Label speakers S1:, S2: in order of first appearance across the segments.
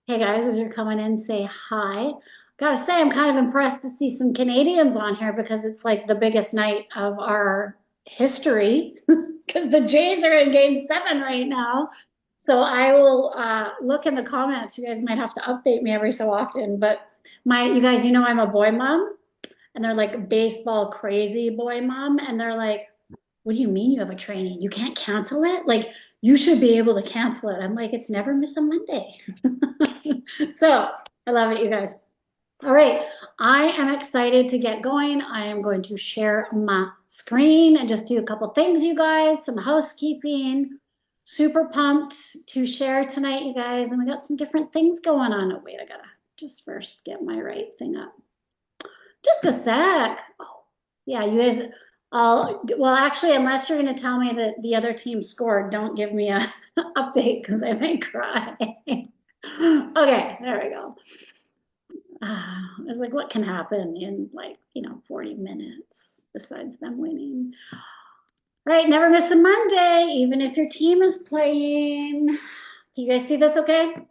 S1: Hey guys, as you're coming in, say hi. Gotta say, I'm kind of impressed to see some Canadians on here because it's like the biggest night of our history because the Jays are in game 7 right now. So I will look in the comments. You guys might have to update me every so often, but you guys, I'm a boy mom and they're like baseball crazy boy mom. And they're like, what do you mean you have a training? You can't cancel it? Like, you should be able to cancel it. I'm like, it's never miss a Monday. So I love it, you guys. All right, I am excited to get going. I am going to share my screen and just do a couple things, you guys, some housekeeping. Super pumped to share tonight, you guys. And we got some different things going on. Oh, wait, I gotta just first get my right thing up. Just a sec. Oh, yeah, you guys well, actually, unless you're going to tell me that the other team scored, don't give me a update because I may cry. Okay, there we go. I was like, what can happen in like, 40 minutes besides them winning? Right, never miss a Monday, even if your team is playing. Can you guys see this okay? I'm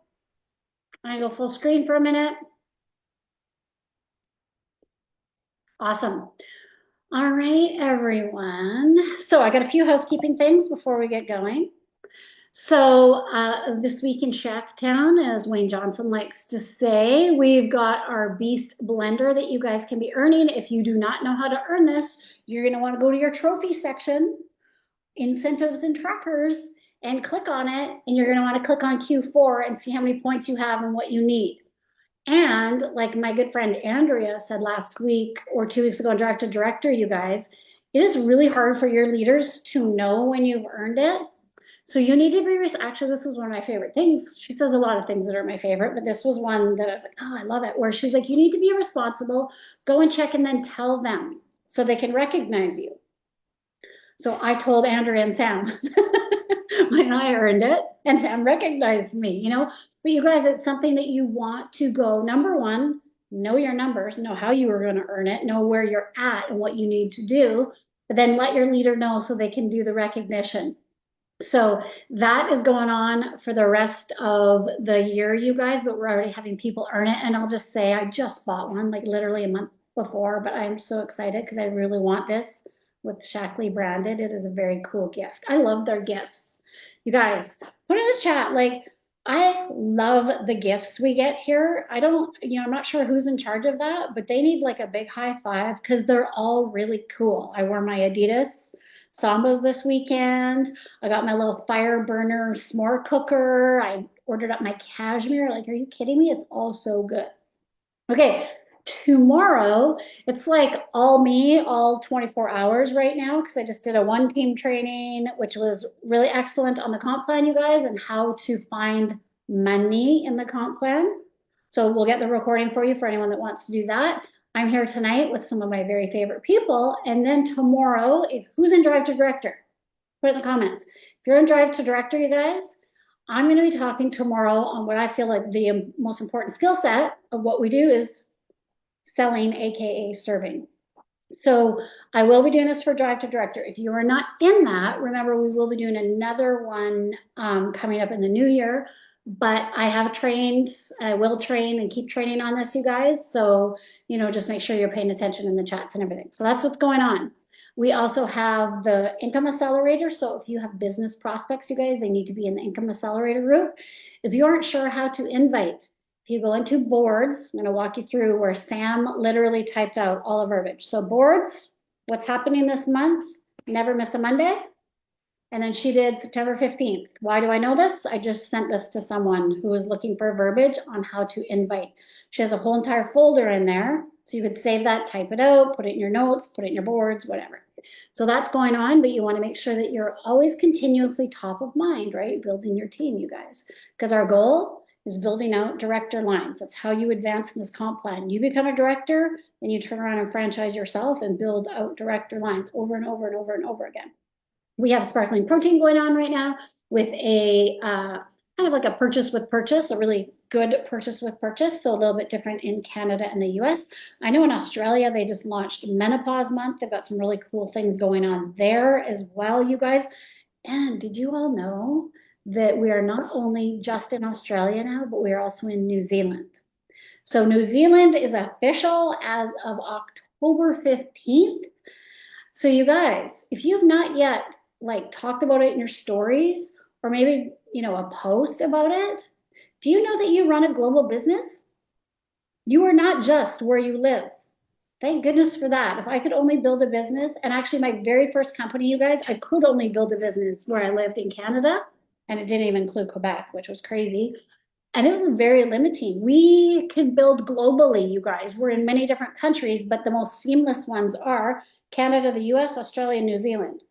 S1: gonna go full screen for a minute. Awesome. All right, everyone. So I got a few housekeeping things before we get going. So this week in Shacktown, as Wayne Johnson likes to say, we've got our Beast Blender that you guys can be earning. If you do not know how to earn this, you're going to want to go to your trophy section, incentives and trackers, and click on it. And you're going to want to click on Q4 and see how many points you have and what you need. And like my good friend Andrea said last week or 2 weeks ago on Drive to Director, you guys, it is really hard for your leaders to know when you've earned it. So you need to be, actually, this was one of my favorite things. She says a lot of things that are my favorite, but this was one that I was like, oh, I love it. Where she's like, you need to be responsible, go and check and then tell them so they can recognize you. So I told Andrea and Sam when I earned it, and Sam recognized me. But you guys, it's something that you want to go, number one, know your numbers, know how you are going to earn it, know where you're at and what you need to do, but then let your leader know so they can do the recognition. So that is going on for the rest of the year, you guys, but we're already having people earn it. And I'll just say I just bought one like literally a month before, but I'm so excited because I really want this with Shackley branded. It is a very cool gift. I love their gifts. You guys, put in the chat, like, I love the gifts we get here. I don't, I'm not sure who's in charge of that, but they need like a big high five because they're all really cool. I wore my Adidas Sambas this weekend. I got my little fire burner s'more cooker. I ordered up my cashmere. Like, are you kidding me? It's all so good. Okay, tomorrow, it's like all me, all 24 hours right now, because I just did a one team training, which was really excellent on the comp plan, you guys, and how to find money in the comp plan. So we'll get the recording for you for anyone that wants to do that. I'm here tonight with some of my very favorite people. And then tomorrow, who's in Drive to Director? Put it in the comments. If you're in Drive to Director, you guys, I'm going to be talking tomorrow on what I feel like the most important skill set of what we do is selling, AKA serving. So I will be doing this for Drive to Director. If you are not in that, remember we will be doing another one coming up in the new year. But I have trained, I will train and keep training on this, you guys. So, just make sure you're paying attention in the chats and everything. So that's what's going on. We also have the Income Accelerator. So if you have business prospects, you guys, they need to be in the Income Accelerator group. If you aren't sure how to invite, if you go into boards, I'm going to walk you through where Sam literally typed out all the verbiage. So boards, what's happening this month? Never miss a Monday. And then she did September 15th. Why do I know this? I just sent this to someone who was looking for verbiage on how to invite. She has a whole entire folder in there. So you could save that, type it out, put it in your notes, put it in your boards, whatever. So that's going on, but you want to make sure that you're always continuously top of mind, right? Building your team, you guys. Because our goal is building out director lines. That's how you advance in this comp plan. You become a director, then you turn around and franchise yourself and build out director lines over and over and over and over again. We have sparkling protein going on right now with a kind of like a purchase with purchase, a really good purchase with purchase. So a little bit different in Canada and the US. I know in Australia, they just launched Menopause Month. They've got some really cool things going on there as well, you guys. And did you all know that we are not only just in Australia now, but we are also in New Zealand. So New Zealand is official as of October 15th. So you guys, if you've not yet like talked about it in your stories or maybe, a post about it, do you know that you run a global business? You are not just where you live. Thank goodness for that. If I could only build a business, and actually my very first company, you guys, I could only build a business where I lived in Canada, and it didn't even include Quebec, which was crazy. And it was very limiting. We can build globally, you guys. We're in many different countries, but the most seamless ones are Canada, the US, Australia, New Zealand.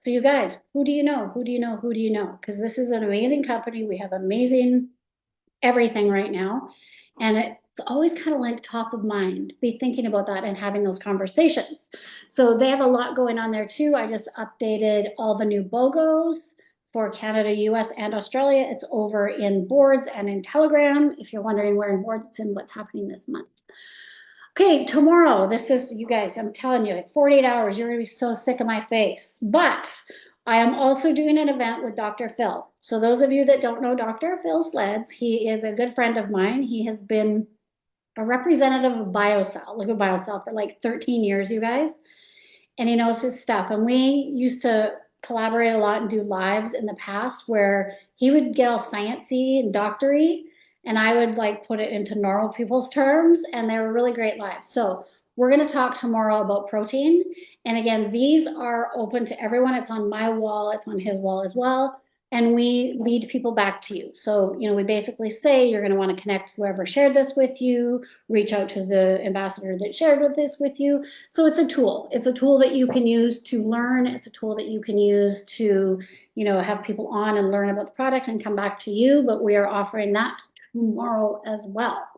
S1: So you guys, who do you know? Who do you know? Who do you know? Because this is an amazing company. We have amazing everything right now. And it's always kind of like top of mind. Be thinking about that and having those conversations. So they have a lot going on there too. I just updated all the new BOGOs for Canada, US, and Australia. It's over in Boards and in Telegram. If you're wondering where in Boards, it's in what's happening this month. Okay, tomorrow, this is, you guys, I'm telling you, 48 hours, you're gonna be so sick of my face. But I am also doing an event with Dr. Phil. So those of you that don't know Dr. Phil Sleds, he is a good friend of mine. He has been a representative of BioCell, Liquid BioCell, for like 13 years, you guys. And he knows his stuff. And we used to collaborate a lot and do lives in the past where he would get all sciencey and doctory, and I would like put it into normal people's terms, and they were really great lives. So we're going to talk tomorrow about protein. And again, these are open to everyone. It's on my wall, it's on his wall as well. And we lead people back to you. So, we basically say you're going to want to connect whoever shared this with you, reach out to the ambassador that shared this with you. So it's a tool. It's a tool that you can use to learn. It's a tool that you can use to, have people on and learn about the product and come back to you. But we are offering that tomorrow as well.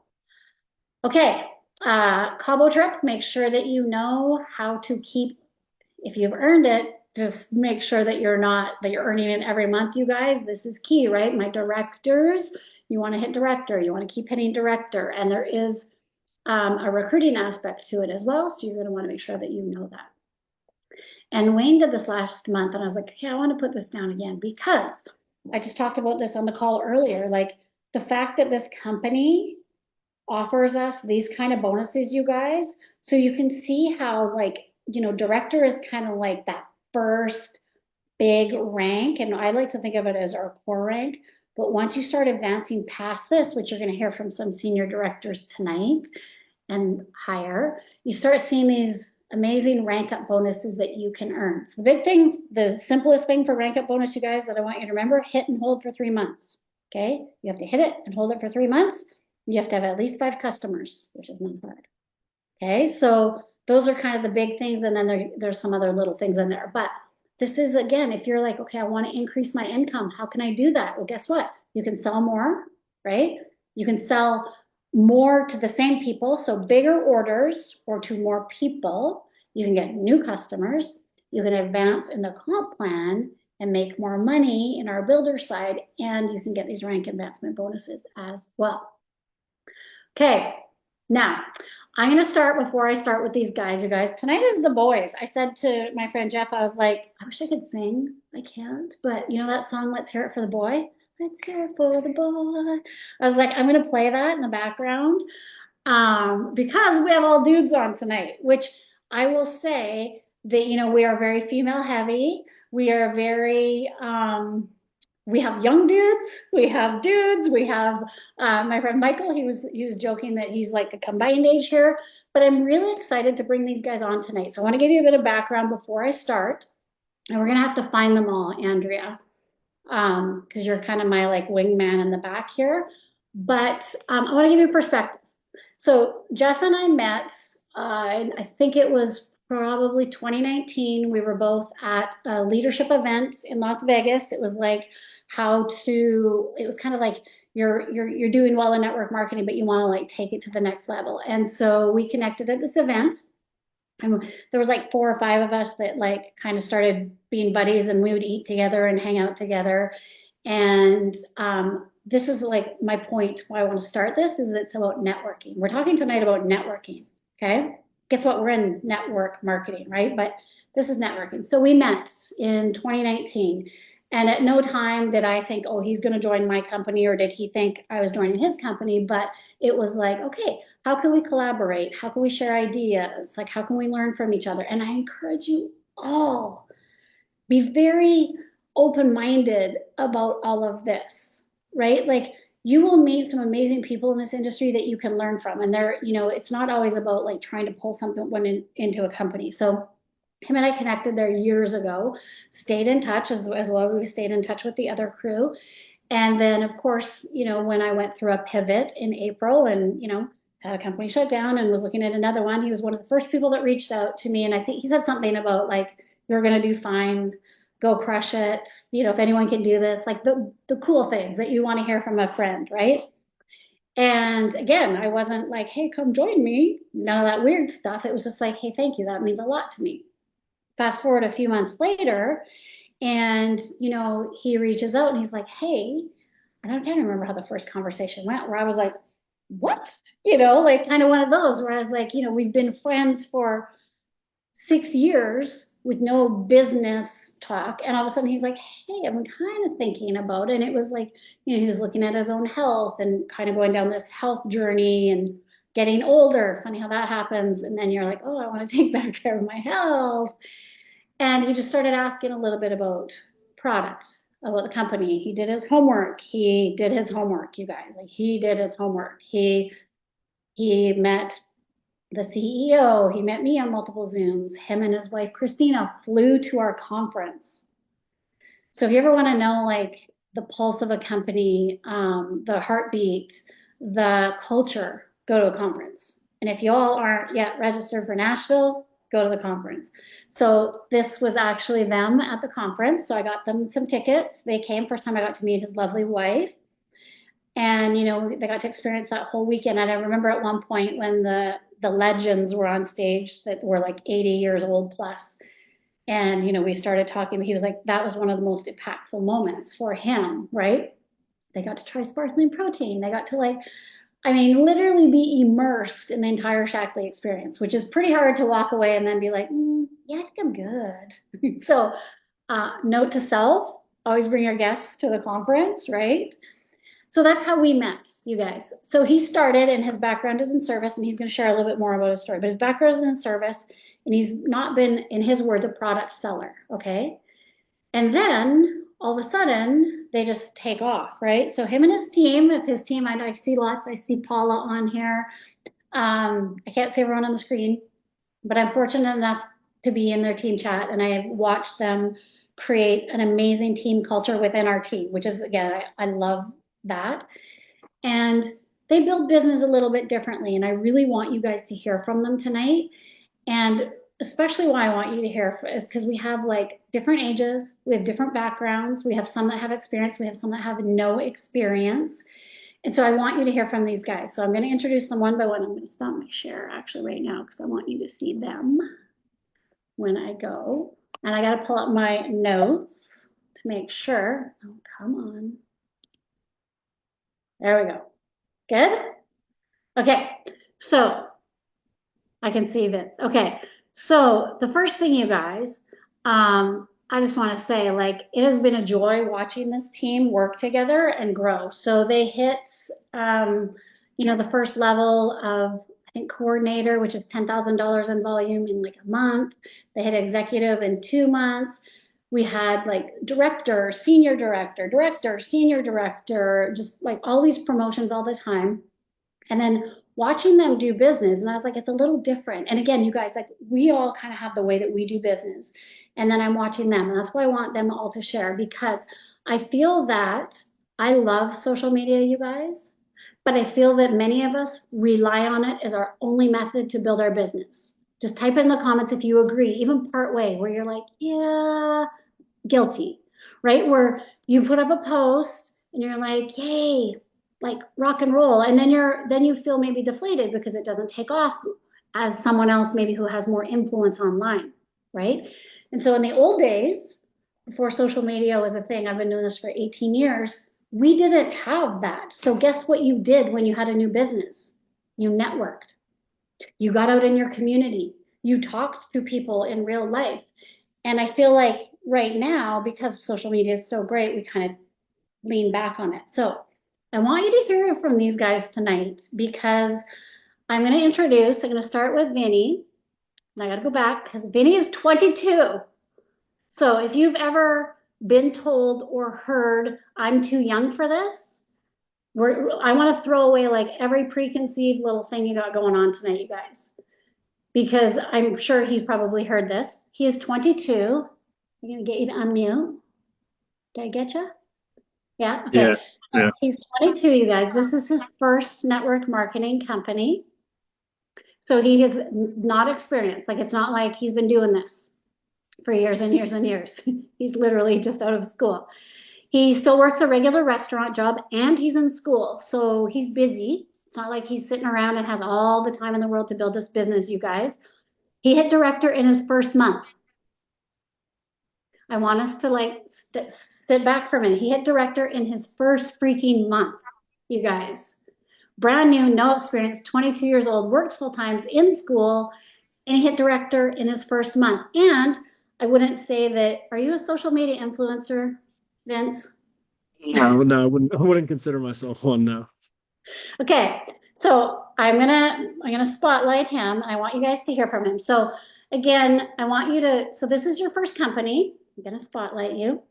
S1: Okay, Cabo trip, make sure that you know how to keep, if you've earned it, just make sure that you're earning it every month, you guys. This is key, right? My directors, you want to hit director, you want to keep hitting director, and there is a recruiting aspect to it as well. So you're going to want to make sure that you know that. And Wayne did this last month, and I was like, okay, I want to put this down again because I just talked about this on the call earlier. Like the fact that this company offers us these kind of bonuses, you guys, so you can see how director is kind of like that first big rank, and I like to think of it as our core rank. But once you start advancing past this, which you're going to hear from some senior directors tonight and higher, you start seeing these amazing rank up bonuses that you can earn. So the big things, the simplest thing for rank up bonus, you guys, that I want you to remember, hit and hold for 3 months. Okay, you have to hit it and hold it for 3 months. You have to have at least 5 customers, which is not hard. Okay, so those are kind of the big things, and then there's some other little things in there. But this is, again, if you're like, okay, I want to increase my income, how can I do that? Well, guess what? You can sell more, right? You can sell more to the same people, so bigger orders, or to more people. You can get new customers. You can advance in the comp plan and make more money in our builder side, and you can get these rank advancement bonuses as well. Okay, now I'm going to start before I start with these guys, you guys. Tonight is the boys. I said to my friend Jeff, I was like, I wish I could sing. I can't, but you know that song, Let's Hear It for the Boy? Let's hear it for the boy. I was like, I'm going to play that in the background because we have all dudes on tonight, which I will say that, we are very female heavy. We are very, we have young dudes, we have dudes, we have my friend Michael, he was joking that he's like a combined age here, but I'm really excited to bring these guys on tonight. So I want to give you a bit of background before I start, and we're going to have to find them all, Andrea, because you're kind of my like wingman in the back here. But I want to give you perspective. So Jeff and I met, I think it was probably 2019. We were both at a leadership event in Las Vegas. It was like it was kind of like you're doing well in network marketing, but you want to like take it to the next level. And so we connected at this event, and there was like 4 or 5 of us that like kind of started being buddies, and we would eat together and hang out together. And this is like my point why I want to start this is it's about networking. We're talking tonight about networking. Okay, guess what? We're in network marketing, right? But this is networking. So we met in 2019. And at no time did I think, oh, he's going to join my company, or did he think I was joining his company? But it was like, okay, how can we collaborate? How can we share ideas? Like, how can we learn from each other? And I encourage you all, be very open-minded about all of this, right? Like, you will meet some amazing people in this industry that you can learn from. And they're, it's not always about like trying to pull something into a company. So him and I connected there years ago, stayed in touch as well. We stayed in touch with the other crew. And then, of course, when I went through a pivot in April and, had a company shut down and was looking at another one, he was one of the first people that reached out to me. And I think he said something about like, you're going to do fine, go crush it. If anyone can do this, like the cool things that you want to hear from a friend, right? And again, I wasn't like, hey, come join me. None of that weird stuff. It was just like, hey, thank you. That means a lot to me. Fast forward a few months later, and he reaches out and he's like, hey, and I can't remember how the first conversation went, where I was like, what? Like kind of one of those where I was like, we've been friends for 6 years with no business talk. And all of a sudden he's like, hey, I'm kind of thinking about it. And it was like, he was looking at his own health and kind of going down this health journey and getting older. Funny how that happens. And then you're like, oh, I want to take better care of my health. And he just started asking a little bit about product, about the company. He did his homework. He did his homework, you guys. Like he did his homework. He met the CEO. He met me on multiple Zooms. Him and his wife Christina flew to our conference. So if you ever want to know like the pulse of a company, the heartbeat, the culture, go to a conference. And if you all aren't yet registered for Nashville, go to the conference. So this was actually them at the conference. So I got them some tickets. They came. First time I got to meet his lovely wife. And, they got to experience that whole weekend. And I remember at one point when the legends were on stage that were like 80 years old plus. And, we started talking. He was like, that was one of the most impactful moments for him, right? They got to try sparkling protein. They got to literally be immersed in the entire Shaklee experience, which is pretty hard to walk away and then be like, yeah, I think I'm good. So, note to self, always bring your guests to the conference, right? So that's how we met, you guys. So he started, and his background is in service, and he's going to share a little bit more about his story, but his background is in service, and he's not been, in his words, a product seller, okay? And then all of a sudden they just take off, right? So him and his team, if his team, I see lots, I see Paula on here. I can't see everyone on the screen, but I'm fortunate enough to be in their team chat, and I have watched them create an amazing team culture within our team, which is, again, I love that. And they build business a little bit differently, and I really want you guys to hear from them tonight. And especially why I want you to hear is because we have like different ages, we have different backgrounds, we have some that have experience, we have some that have no experience. And so I want you to hear from these guys. So I'm going to introduce them one by one. I'm going to stop my share actually right now because I want you to see them when I go. And I got to pull up my notes to make sure. Oh, come on. There we go. Good? Okay. So I can see Vince. Okay. So the first thing, you guys, I just want to say, like, it has been a joy watching this team work together and grow. So they hit, the first level of, I think, coordinator, which is $10,000 in volume in like a month. They hit executive in 2 months. We had like director, senior director, senior director, just like all these promotions all the time. And then watching them do business, and I was like, it's a little different. And again, you guys, like, we all kind of have the way that we do business. And then I'm watching them, and that's why I want them all to share, because I feel that I love social media, you guys, but I feel that many of us rely on it as our only method to build our business. Just type in the comments if you agree, even part way, where you're like, yeah, guilty, right? Where you put up a post and you're like, yay, like rock and roll, and then you feel maybe deflated because it doesn't take off as someone else maybe who has more influence online, right? And so in the old days, before social media was a thing, I've been doing this for 18 years, we didn't have that. So guess what you did when you had a new business? You networked. You got out in your community. You talked to people in real life. And I feel like right now, because social media is so great, we kind of lean back on it. So I want you to hear from these guys tonight because I'm going to start with Vinny. And I got to go back because Vinny is 22. So if you've ever been told or heard, I'm too young for this, I want to throw away like every preconceived little thing you got going on tonight, you guys, because I'm sure he's probably heard this. He is 22. I'm going to get you to unmute. Did I get you? Yeah.
S2: Yeah,
S1: Okay. So
S2: yeah.
S1: he's 22, you guys. This is his first network marketing company. So he has not experienced, like, it's not like he's been doing this for years and years and years. He's literally just out of school. He still works a regular restaurant job and he's in school. So he's busy. It's not like he's sitting around and has all the time in the world to build this business, you guys. He hit director in his first month. I want us to like sit back for a minute. He hit director in his first freaking month, you guys. Brand new, no experience, 22 years old, works full time, in school, and he hit director in his first month. And I wouldn't say that, are you a social media influencer, Vince?
S2: No, I wouldn't consider myself one, no.
S1: Okay, so I'm gonna spotlight him. I want you guys to hear from him. So again, I want you to, so this is your first company. I'm gonna spotlight you.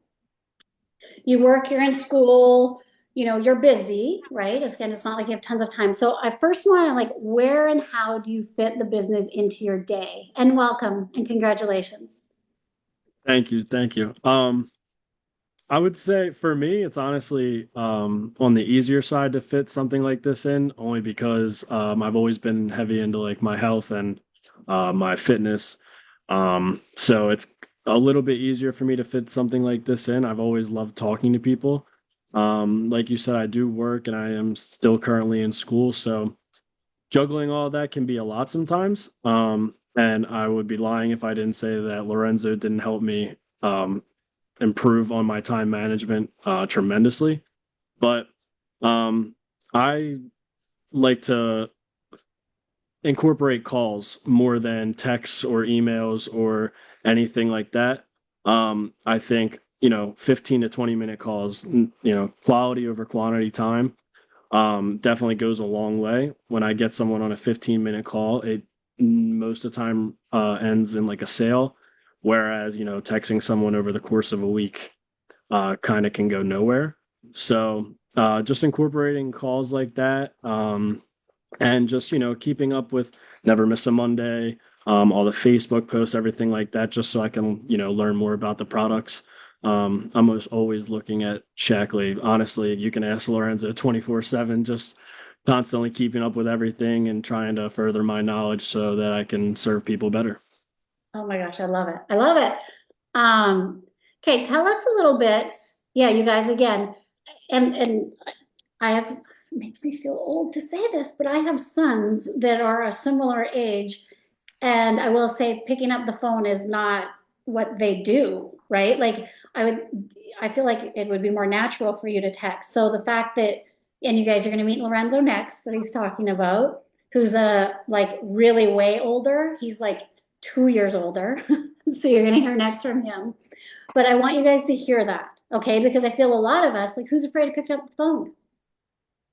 S1: You work, you're in school, you're busy, right? Again, it's not like you have tons of time. So I first want to like, where and how do you fit the business into your day? And welcome and congratulations.
S2: Thank you, thank you. I would say for me, it's honestly on the easier side to fit something like this in, only because I've always been heavy into like my health and my fitness. So it's a little bit easier for me to fit something like this in. I've always loved talking to people. Like you said, I do work and I am still currently in school, so juggling all that can be a lot sometimes. And I would be lying if I didn't say that Lorenzo didn't help me improve on my time management tremendously. But um, I like to incorporate calls more than texts or emails or anything like that. I think, 15 to 20-minute calls, quality over quantity time definitely goes a long way. When I get someone on a 15-minute call, it most of the time ends in like a sale, whereas, texting someone over the course of a week kind of can go nowhere. So just incorporating calls like that, and just keeping up with Never Miss a Monday, all the Facebook posts, everything like that, just so I can learn more about the products. I'm always looking at Shackley. Honestly, you can ask Lorenzo 24/7, just constantly keeping up with everything and trying to further my knowledge so that I can serve people better.
S1: Oh my gosh, I love it. I love it. Um, okay, tell us a little bit. Yeah, you guys again, and I have, it makes me feel old to say this, but I have sons that are a similar age, and I will say picking up the phone is not what they do, right? Like I feel like it would be more natural for you to text. So the fact that, and you guys are going to meet Lorenzo next that he's talking about, who's like really way older. He's like 2 years older. So you're going to hear next from him. But I want you guys to hear that, okay? Because I feel a lot of us, like, who's afraid to pick up the phone?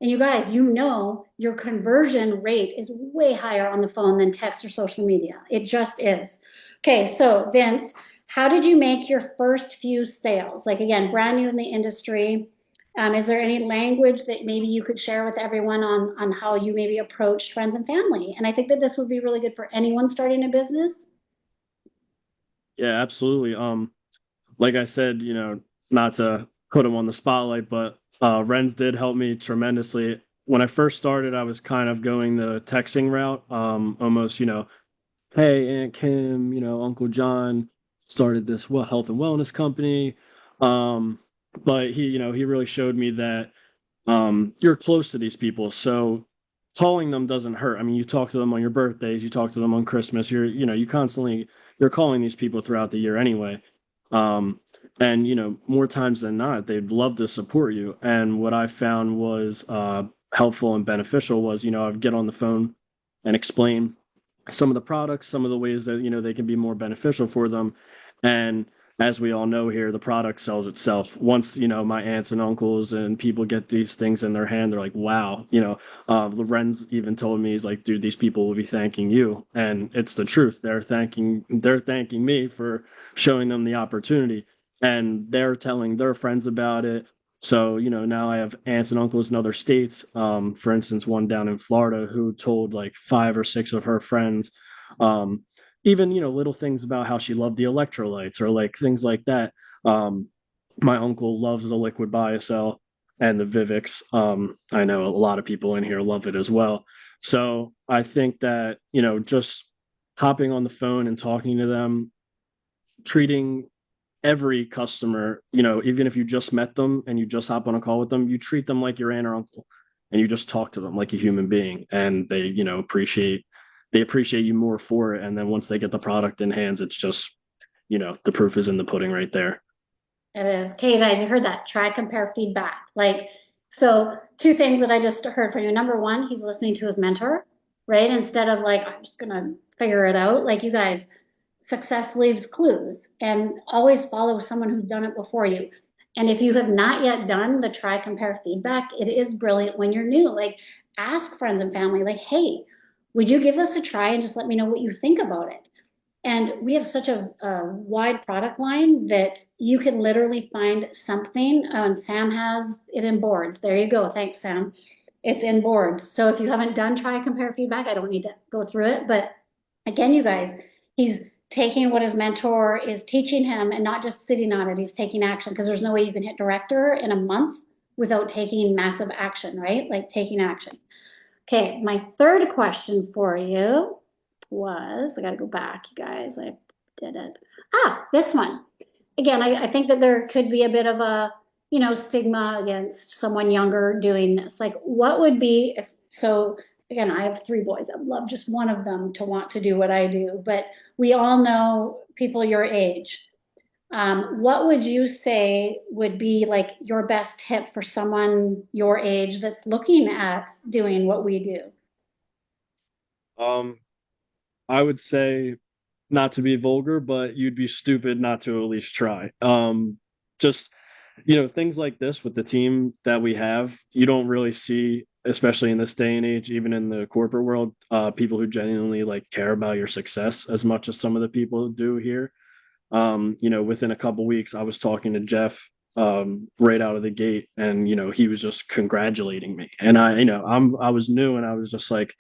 S1: And you guys, your conversion rate is way higher on the phone than text or social media. It just is. Okay, so Vince, how did you make your first few sales? Like, again, brand new in the industry. Is there any language that maybe you could share with everyone on how you maybe approached friends and family? And I think that this would be really good for anyone starting a business.
S2: Yeah, absolutely. Like I said, not to put him on the spotlight, but Renz did help me tremendously. When I first started, I was kind of going the texting route, almost, hey, Aunt Kim, Uncle John started this health and wellness company. Um, but he really showed me that you're close to these people, so calling them doesn't hurt. I mean, you talk to them on your birthdays, you talk to them on Christmas. You're calling these people throughout the year anyway. And more times than not, they'd love to support you. And what I found was helpful and beneficial was, I'd get on the phone and explain some of the products, some of the ways that they can be more beneficial for them, and as we all know here, the product sells itself. Once, my aunts and uncles and people get these things in their hand, they're like, wow, Lorenz even told me, he's like, dude, these people will be thanking you. And it's the truth. They're thanking me for showing them the opportunity, and they're telling their friends about it. So, now I have aunts and uncles in other states. For instance, one down in Florida who told like 5 or 6 of her friends, um, even little things about how she loved the electrolytes or like things like that. um my uncle loves the liquid biocell and the Vivix. I know a lot of people in here love it as well. So I think that just hopping on the phone and talking to them, treating every customer, even if you just met them and you just hop on a call with them, you treat them like your aunt or uncle, and you just talk to them like a human being, and they appreciate you more for it. And then once they get the product in hands, it's just, the proof is in the pudding right there.
S1: It is. Kate, I heard that. Try, compare, feedback. Like, so two things that I just heard from you. Number one, he's listening to his mentor, right? Instead of like, I'm just gonna figure it out. Like you guys, success leaves clues and always follow someone who's done it before you. And if you have not yet done the try, compare, feedback, it is brilliant when you're new. Like, ask friends and family, like, hey, would you give this a try and just let me know what you think about it? And we have such a wide product line that you can literally find something. And Sam has it in boards. There you go. Thanks, Sam. It's in boards. So if you haven't done try, compare, feedback, I don't need to go through it. But again, you guys, he's taking what his mentor is teaching him and not just sitting on it. He's taking action, because there's no way you can hit director in a month without taking massive action, right? Like taking action. Okay, my third question for you was, I got to go back, you guys. I did it. This one. Again, I think that there could be a bit of a, stigma against someone younger doing this. Like, what would be if, so again, I have 3 boys. I'd love just one of them to want to do what I do, but we all know people your age. What would you say would be like your best tip for someone your age that's looking at doing what we do?
S2: um I would say, not to be vulgar, but you'd be stupid not to at least try. Just, things like this with the team that we have, you don't really see, especially in this day and age, even in the corporate world, people who genuinely like care about your success as much as some of the people do here. Within a couple weeks, I was talking to Jeff, right out of the gate, and he was just congratulating me, and I was new, and I was just like,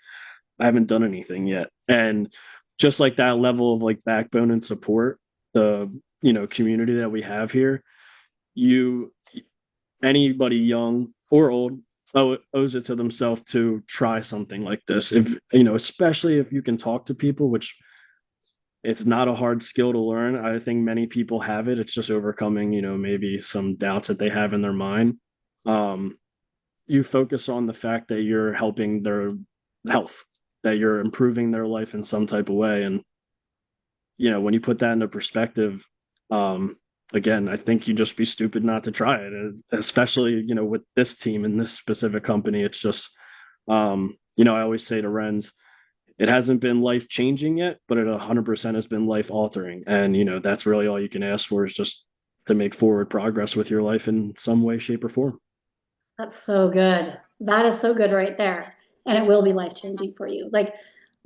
S2: I haven't done anything yet. And just like that level of like backbone and support, the community that we have here, you anybody young or old owes it to themselves to try something like this. If especially if you can talk to people, which it's not a hard skill to learn. I think many people have it. It's just overcoming, maybe some doubts that they have in their mind. Um, you focus on the fact that you're helping their health, that you're improving their life in some type of way. And, when you put that into perspective, um, again, I think you just be stupid not to try it, especially, with this team and this specific company. It's just, I always say to Renz, it hasn't been life changing yet, but it 100% has been life altering. And, that's really all you can ask for, is just to make forward progress with your life in some way, shape, or form.
S1: That's so good. That is so good right there. And it will be life changing for you. Like,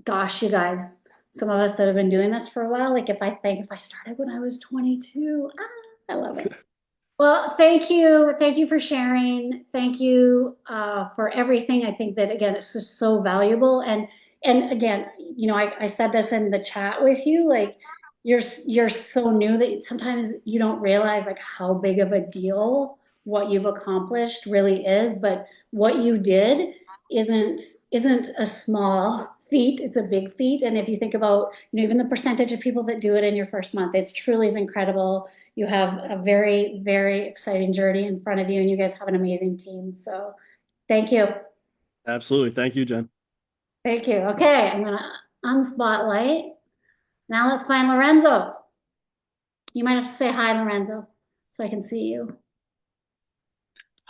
S1: gosh, you guys, some of us that have been doing this for a while, like if I think if I started when I was 22, I love it. Well, thank you. Thank you for sharing. Thank you for everything. I think that again, it's just so valuable. And again, I said this in the chat with you, like you're so new that sometimes you don't realize like how big of a deal what you've accomplished really is. But what you did isn't isn't a small feat. It's a big feat. And if you think about, even the percentage of people that do it in your first month, it's truly is incredible. You have a very, very exciting journey in front of you, and you guys have an amazing team. So thank you.
S2: Absolutely. Thank you, Jen.
S1: Thank you. Okay, I'm going to unspotlight. Now let's find Lorenzo. You might have to say hi, Lorenzo, so I can see you.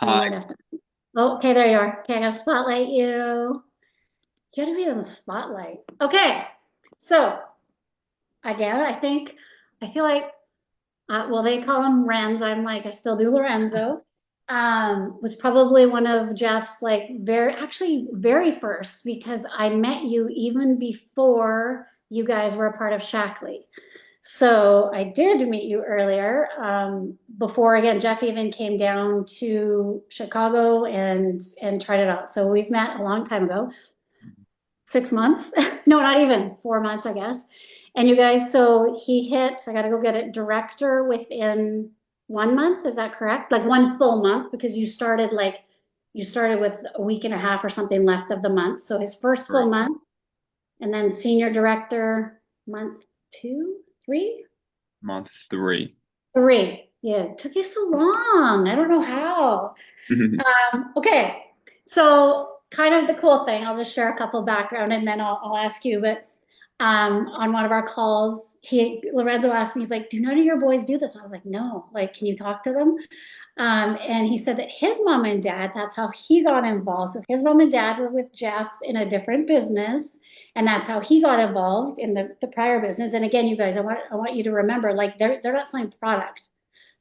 S1: You
S3: Hi.
S1: might have to. Oh, okay, there you are. Okay, I got to spotlight you. You got to be in the spotlight. Okay, so again, I feel like Well, they call him Renz. I'm like, I still do Lorenzo. Was probably one of Jeff's like actually very first because I met you even before you guys were a part of Shackley. So I did meet you earlier, before again Jeff even came down to Chicago and tried it out. So we've met a long time ago, 6 months. No, not even 4 months, I guess. And you guys, so he hit, I got to go get it, director within 1 month. Is that correct? Like one full month because you started with a week and a half or something left of the month. So his first full
S3: Correct.
S1: month and then senior director month two, three,
S3: Month 3.
S1: three. Yeah, it took you so long. I don't know how. Okay, so kind of the cool thing, I'll just share a couple background and then I'll ask you, but on one of our calls, Lorenzo asked me, he's like, do none of your boys do this? I was like, no, like, can you talk to them? And he said that his mom and dad, that's how he got involved. So his mom and dad were with Jeff in a different business, and that's how he got involved in the prior business. And again, you guys, I want you to remember, like, they're not selling product,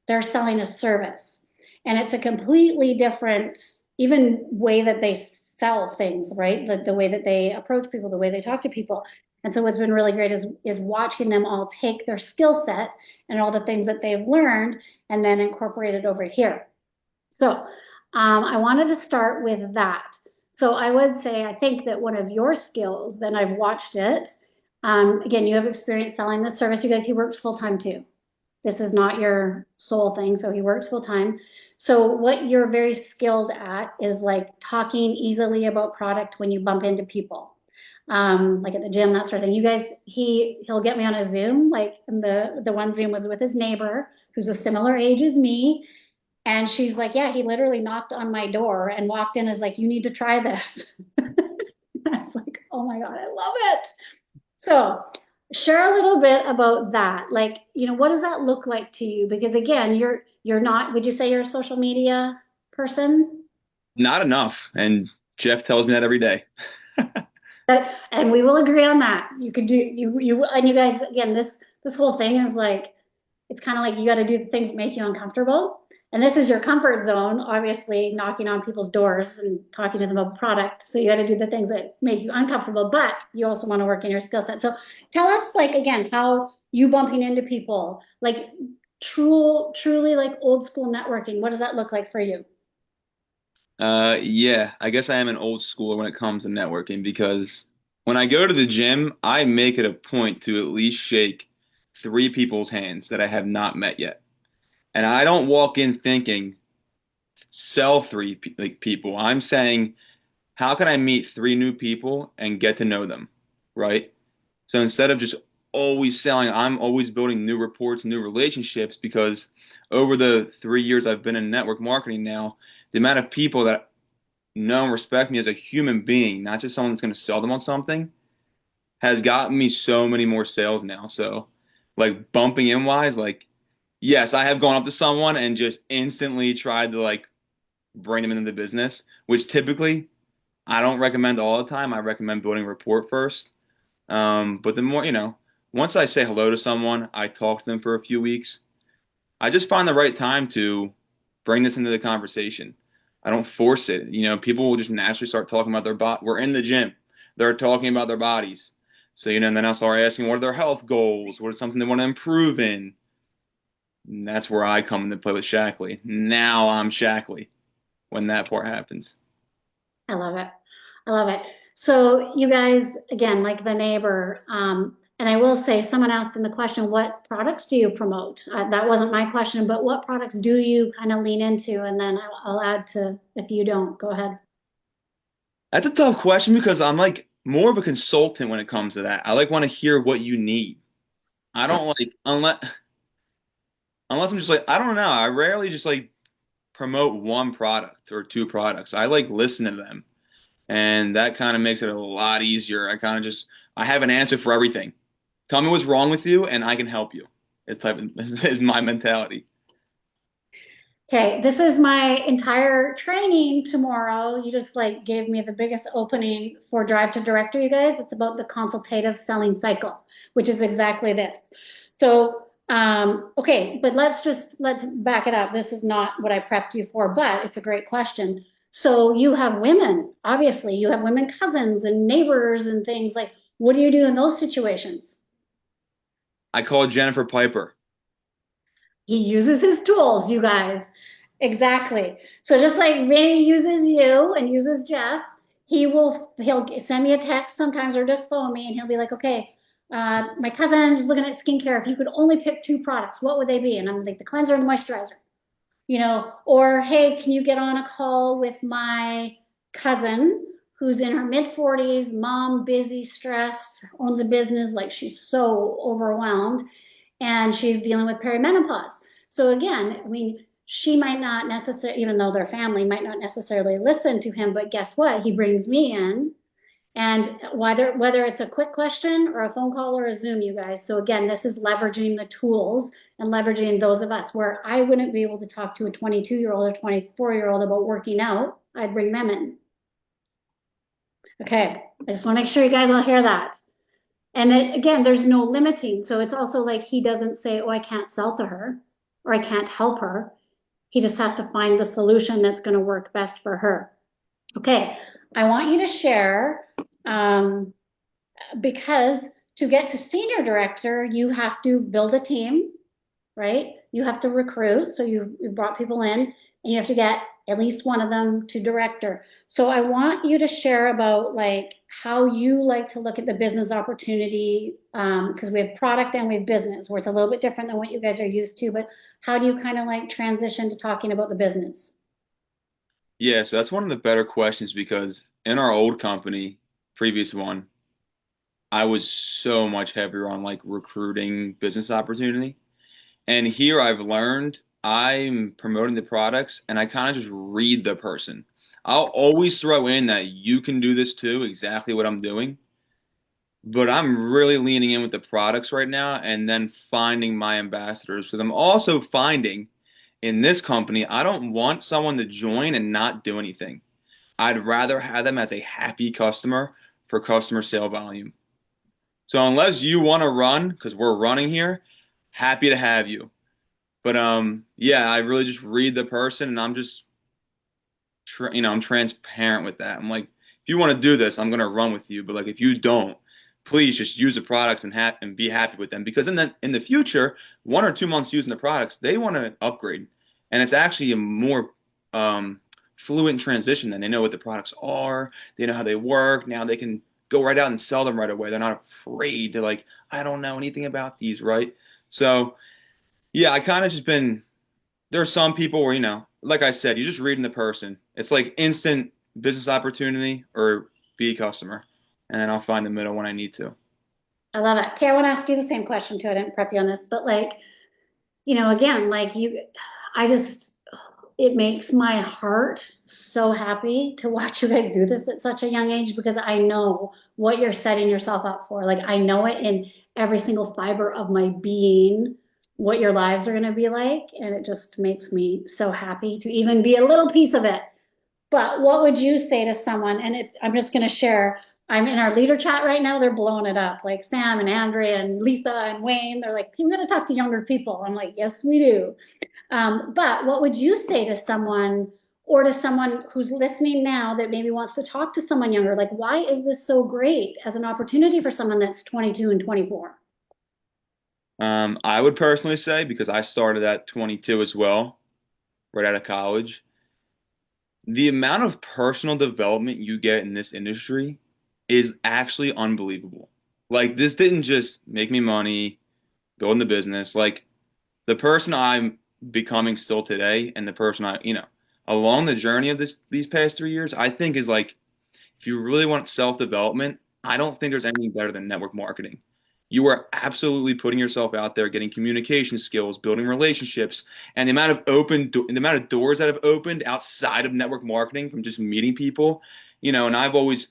S1: they're selling a service. And it's a completely different, even way that they sell things, right? The way that they approach people, the way they talk to people. And so what's been really great is watching them all take their skill set and all the things that they've learned and then incorporate it over here. So I wanted to start with that. So I would say, I think that one of your skills, then I've watched it. Again, you have experience selling this service. You guys, he works full time too. This is not your sole thing, so he works full time. So what you're very skilled at is like talking easily about product when you bump into people, like at the gym, that sort of thing. You guys, he'll get me on a Zoom, like in the one Zoom was with his neighbor who's a similar age as me, and she's like, yeah, he literally knocked on my door and walked in as like, you need to try this. I was like, oh my God, I love it. So share a little bit about that. Like, what does that look like to you? Because again, you're not, would you say you're a social media person?
S3: Not enough. And Jeff tells me that every day.
S1: And we will agree on that. You could do you and you guys again, this whole thing is like it's kind of like you got to do the things that make you uncomfortable. And this is your comfort zone, obviously, knocking on people's doors and talking to them about product. So you got to do the things that make you uncomfortable, but you also want to work in your skill set. So tell us, like, again, how you bumping into people, like truly like old school networking. What does that look like for you?
S3: Yeah, I guess I am an old schooler when it comes to networking because when I go to the gym, I make it a point to at least shake 3 people's hands that I have not met yet. And I don't walk in thinking sell like people. I'm saying how can I meet 3 new people and get to know them, right? So instead of just always selling, I'm always building new reports, new relationships because over the 3 years I've been in network marketing now, the amount of people that know and respect me as a human being, not just someone that's going to sell them on something, has gotten me so many more sales now. So, like bumping in wise, like, yes, I have gone up to someone and just instantly tried to like bring them into the business, which typically I don't recommend all the time. I recommend building rapport first. But the more, once I say hello to someone, I talk to them for a few weeks. I just find the right time to bring this into the conversation. I don't force it. People will just naturally start talking about their body. We're in the gym. They're talking about their bodies. So, and then I'll start asking what are their health goals? What is something they want to improve in? And that's where I come into play with Shackley. Now I'm Shackley when that part happens.
S1: I love it. I love it. So you guys, again, like the neighbor, and I will say, someone asked in the question, what products do you promote? That wasn't my question, but what products do you kind of lean into? And then I'll add to if you don't. Go ahead.
S3: That's a tough question because I'm like more of a consultant when it comes to that. I like want to hear what you need. I don't like unless I'm just like I don't know. I rarely just like promote one product or 2 products. I like listen to them, and that kind of makes it a lot easier. I have an answer for everything. Tell me what's wrong with you, and I can help you. It's type of, is my mentality.
S1: Okay, this is my entire training tomorrow. You just like gave me the biggest opening for Drive to Director, you guys. It's about the consultative selling cycle, which is exactly this. So Okay, but let's back it up. This is not what I prepped you for, but it's a great question. So you have women, obviously, you have women cousins and neighbors and things like, what do you do in those situations?
S3: I call Jennifer Piper.
S1: He uses his tools, you guys. Exactly. So just like Vinny uses you and uses Jeff, he'll send me a text sometimes or just phone me and he'll be like, okay, my cousin's looking at skincare. If you could only pick two products, what would they be? And I'm like the cleanser and the moisturizer, or hey, can you get on a call with my cousin who's in her mid 40s, mom, busy, stressed, owns a business, like she's so overwhelmed and she's dealing with perimenopause. So again, I mean, she might not necessarily, even though their family might not necessarily listen to him, but guess what? He brings me in, and whether it's a quick question or a phone call or a Zoom, you guys. So again, this is leveraging the tools and leveraging those of us where I wouldn't be able to talk to a 22-year-old or 24-year-old about working out. I'd bring them in. Okay, I just want to make sure you guys will hear that. And then again, there's no limiting. So it's also like he doesn't say, oh, I can't sell to her or I can't help her. He just has to find the solution that's going to work best for her. Okay, I want you to share because to get to senior director, you have to build a team, right? You have to recruit. So you've brought people in and you have to get at least one of them to director. So I want you to share about like how you like to look at the business opportunity because we have product and we have business where it's a little bit different than what you guys are used to, but how do you kind of like transition to talking about the business?
S3: Yeah, so that's one of the better questions because in our old company, previous one, I was so much heavier on like recruiting business opportunity. And here I've learned I'm promoting the products and I kind of just read the person. I'll always throw in that you can do this too, exactly what I'm doing. But I'm really leaning in with the products right now and then finding my ambassadors because I'm also finding in this company, I don't want someone to join and not do anything. I'd rather have them as a happy customer for customer sale volume. So unless you want to run, because we're running here, happy to have you. But yeah, I really just read the person and I'm just I'm transparent with that. I'm like, if you want to do this, I'm gonna run with you. But like, if you don't, please just use the products and be happy with them. Because in the future, 1 or 2 months using the products, they want to upgrade, and it's actually a more fluent transition. Then they know what the products are, they know how they work. Now they can go right out and sell them right away. They're not afraid to like, I don't know anything about these, right? So yeah, I kind of just been there are some people where, like I said, you just reading the person. It's like instant business opportunity or be a customer. And then I'll find the middle when I need to.
S1: I love it. Okay, I want to ask you the same question too. I didn't prep you on this, but like, again, like I just, it makes my heart so happy to watch you guys do this at such a young age because I know what you're setting yourself up for. Like, I know it in every single fiber of my being, what your lives are going to be like. And it just makes me so happy to even be a little piece of it. But what would you say to someone? And I'm just going to share. I'm in our leader chat right now. They're blowing it up. Like Sam and Andrea and Lisa and Wayne. They're like, we got to talk to younger people. I'm like, yes, we do. But what would you say to someone or to someone who's listening now that maybe wants to talk to someone younger? Like, why is this so great as an opportunity for someone that's 22 and 24?
S3: I would personally say, because I started at 22 as well, right out of college, the amount of personal development you get in this industry is actually unbelievable. Like, this didn't just make me money, go in the business. Like, the person I'm becoming still today and the person along the journey of these past 3 years, I think is like, if you really want self-development, I don't think there's anything better than network marketing. You are absolutely putting yourself out there, getting communication skills, building relationships, and the amount of doors that have opened outside of network marketing from just meeting people, and I've always,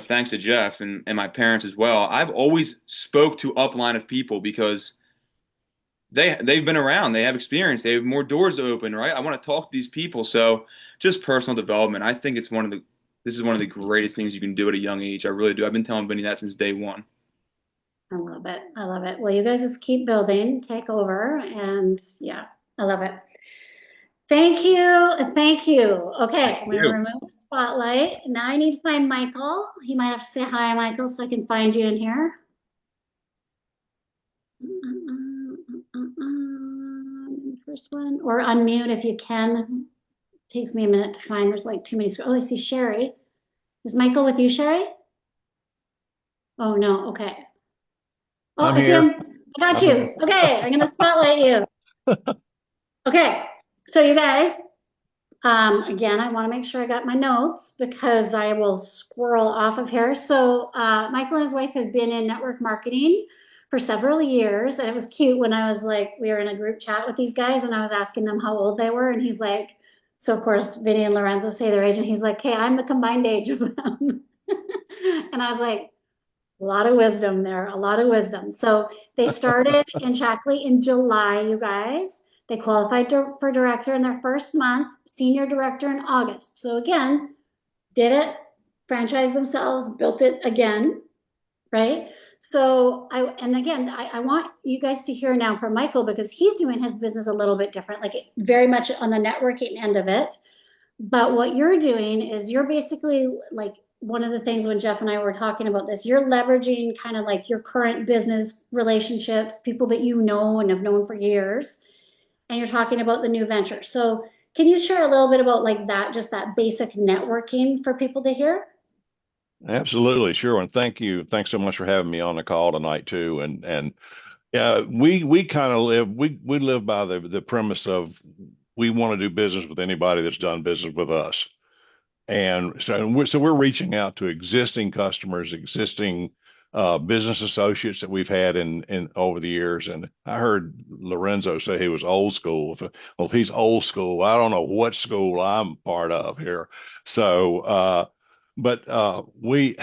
S3: thanks to Jeff and my parents as well, I've always spoke to upline of people because they've been around, they have experience, they have more doors to open, right? I want to talk to these people. So just personal development. I think this is one of the greatest things you can do at a young age. I really do. I've been telling Vinny that since day one.
S1: I love it. I love it. Well, you guys just keep building, take over, and yeah, I love it. Thank you. Thank you. Okay,
S3: Thank
S1: I'm going to
S3: you.
S1: remove the spotlight. Now I need to find Michael. He might have to say hi, Michael, so I can find you in here. First one, or unmute if you can. Takes me a minute to find. There's like too many. Oh, I see Sherry. Is Michael with you, Sherry? Oh no. Okay. Oh,
S4: I'm
S1: I see
S4: here.
S1: him. I got
S4: I'm here.
S1: you. Okay, I'm gonna spotlight you. Okay. So you guys, again, I want to make sure I got my notes because I will squirrel off of here. So Michael and his wife have been in network marketing for several years, and it was cute when I was like, we were in a group chat with these guys, and I was asking them how old they were, and he's like, so of course, Vinny and Lorenzo say their age, and he's like, hey, I'm the combined age of them. And I was like, a lot of wisdom there, a lot of wisdom. So they started in Shackley in July, you guys. They qualified for director in their first month, senior director in August. So again, did it, franchised themselves, built it again, right? So and again, I want you guys to hear now from Michael because he's doing his business a little bit different, like very much on the networking end of it. But what you're doing is you're basically like one of the things when Jeff and I were talking about this, you're leveraging kind of like your current business relationships, people that you know and have known for years, and you're talking about the new venture. So can you share a little bit about like that, just that basic networking for people to hear?
S4: Absolutely, sure. And thank you. Thanks so much for having me on the call tonight too. And yeah, we kind of we live by the premise of we want to do business with anybody that's done business with us. And so we're reaching out to existing customers, existing business associates that we've had in over the years. And I heard Lorenzo say he was old school. Well, if he's old school, I don't know what school I'm part of here. So, but we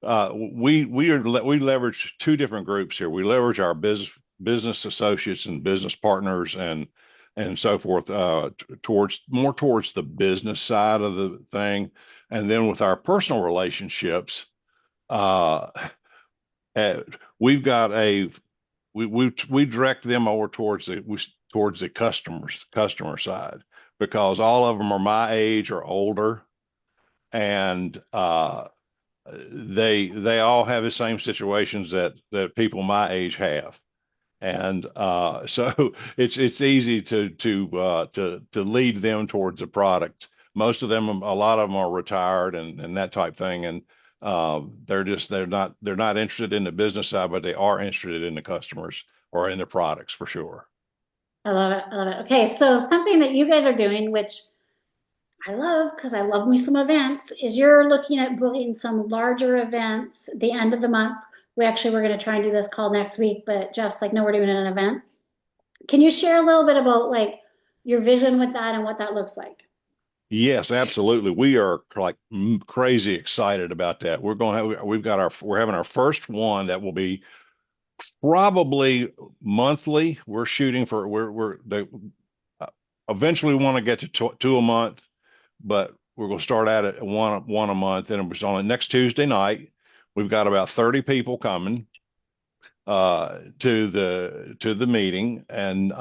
S4: leverage two different groups here. We leverage our business associates and business partners and so forth towards the business side of the thing, and then with our personal relationships, uh, uh, we've got a we direct them over towards the customer side because all of them are my age or older, and they all have the same situations that people my age have. And so it's easy to lead them towards a product. Most of them, a lot of them are retired and that type thing, and they're not interested in the business side, but they are interested in the customers or in the products for sure.
S1: I love it. I love it. Okay, so something that you guys are doing, which I love because I love me some events, is you're looking at booking some larger events at the end of the month. We're going to try and do this call next week, but Jeff's like, no, we're doing an event. Can you share a little bit about like your vision with that and what that looks like?
S4: Yes, absolutely. We are like crazy excited about that. We're having our first one that will be probably monthly. We're shooting for we're the eventually we want to get to two a month, but we're going to start out at one a month, and it's on the next Tuesday night. We've got about 30 people coming to the meeting, and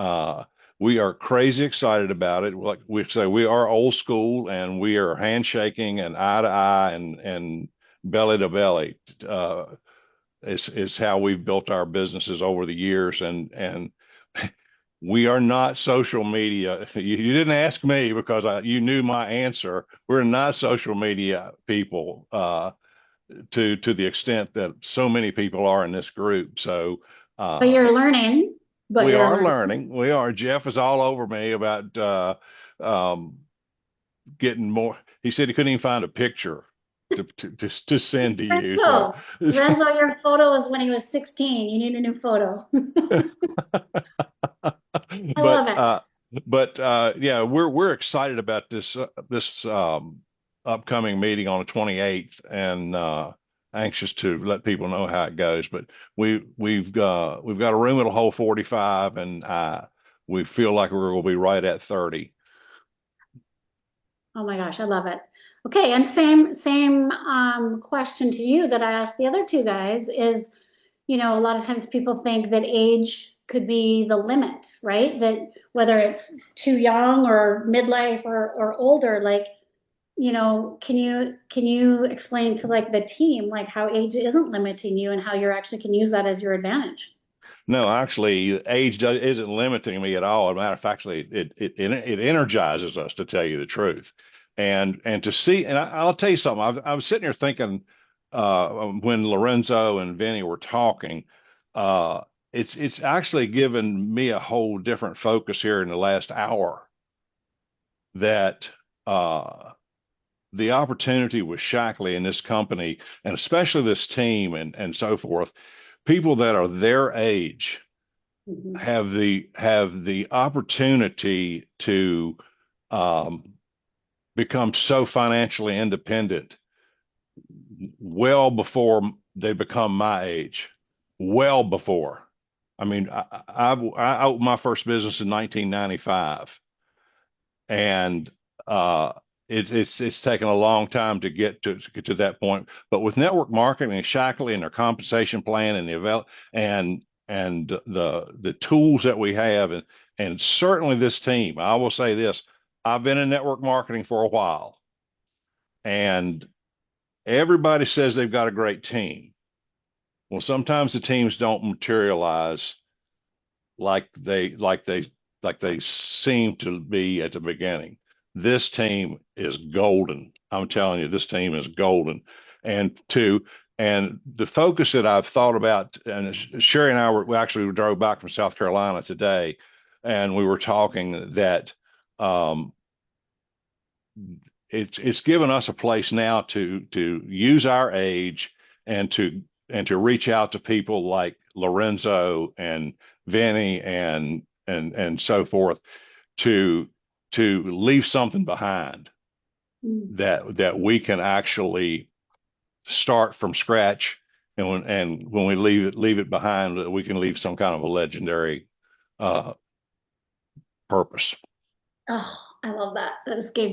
S4: we are crazy excited about it. Like we say, we are old school, and we are handshaking and eye to eye and belly to belly. Is how we've built our businesses over the years, and we are not social media. You didn't ask me because you knew my answer. We're not social media people to the extent that so many people are in this group. So
S1: But
S4: uh,
S1: you're learning, but
S4: we
S1: you're
S4: are
S1: learning.
S4: learning. We are. Jeff is all over me about um, getting more. He said he couldn't even find a picture to send to you. So
S1: Renzo, Renzo, your photo was when he was 16. You need a new photo. I love
S4: but
S1: it.
S4: yeah, we're excited about this upcoming meeting on the 28th, and anxious to let people know how it goes. But we've got a room that'll hold 45, and we feel like we're going to be right at 30.
S1: Oh my gosh, I love it. Okay, and same question to you that I asked the other two guys is a lot of times people think that age could be the limit, right? That whether it's too young or midlife or older, like, can you explain to like the team like how age isn't limiting you and how you actually can use that as your advantage?
S4: No, actually, isn't limiting me at all. As a matter of fact, actually, it energizes us, to tell you the truth, and to see. And I'll tell you something. I was sitting here thinking when Lorenzo and Vinny were talking, uh, it's actually given me a whole different focus here in the last hour. That the opportunity with Shackley and this company, and especially this team and so forth, people that are their age
S1: Mhm.
S4: have the opportunity to become so financially independent well before they become my age, well before. I mean, I opened my first business in 1995, and uh, it's taken a long time to get to that point. But with network marketing and Shackley and their compensation plan and and the tools that we have, and certainly this team, I will say this: I've been in network marketing for a while, and everybody says they've got a great team. Well, sometimes the teams don't materialize like they seem to be at the beginning. This team is golden. I'm telling you, this team is golden. And the focus that I've thought about, and Sherry and I we actually drove back from South Carolina today, and we were talking that um, it's given us a place now to use our age and to reach out to people like Lorenzo and Vinny and so forth, to leave something behind
S1: Mm.
S4: that we can actually start from scratch, and when we leave it behind, that we can leave some kind of a legendary uh, purpose.
S1: Oh, I love that. That just gave